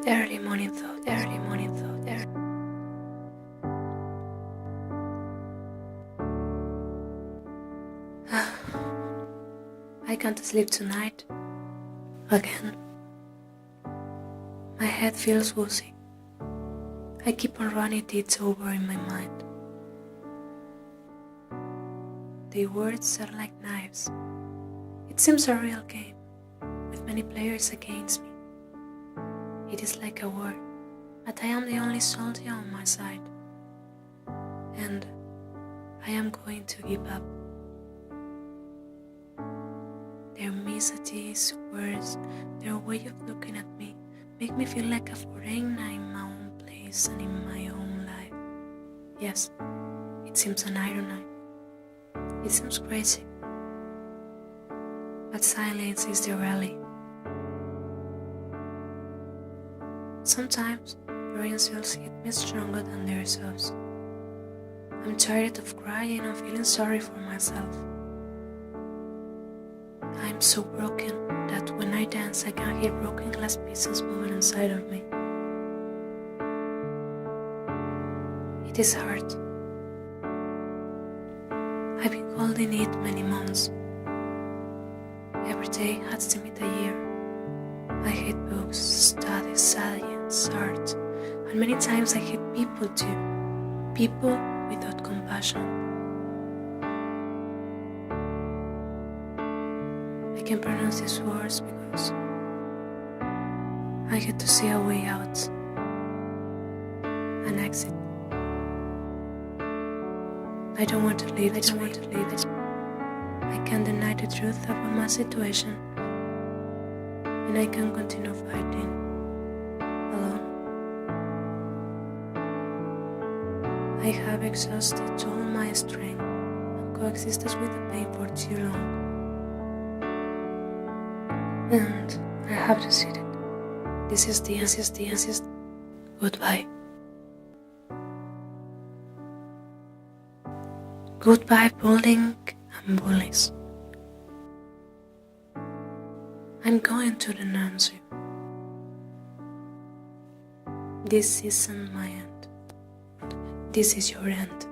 Early morning thought. I can't sleep tonight. Again. My head feels woozy. I keep on running it over in my mind. The words are like knives. It seems a real game, with many players against me. It is like a war, but I am the only soldier on my side. And I am going to give up. Their messages, words, their way of looking at me make me feel like a foreigner in my own place and in my own life. Yes, it seems an irony. It seems crazy. But silence is the reality. Sometimes your insults hit me stronger than their sobs. I'm tired of crying and feeling sorry for myself. I'm so broken that when I dance I can hear broken glass pieces moving inside of me. It is hard. I've been holding it many months. Every day has to meet a year. I hate books, studies, science, art, and many times I hate people too. People without compassion. I can pronounce these words because I get to see a way out, an exit. I don't want to leave this way. I can't deny the truth about my situation, and I can continue fighting alone. I have exhausted all my strength and coexisted with the pain for too long. And I have to see it. This is the end. Goodbye. Goodbye, bullying and bullies. I'm going to denounce you. This isn't my end. This is your end.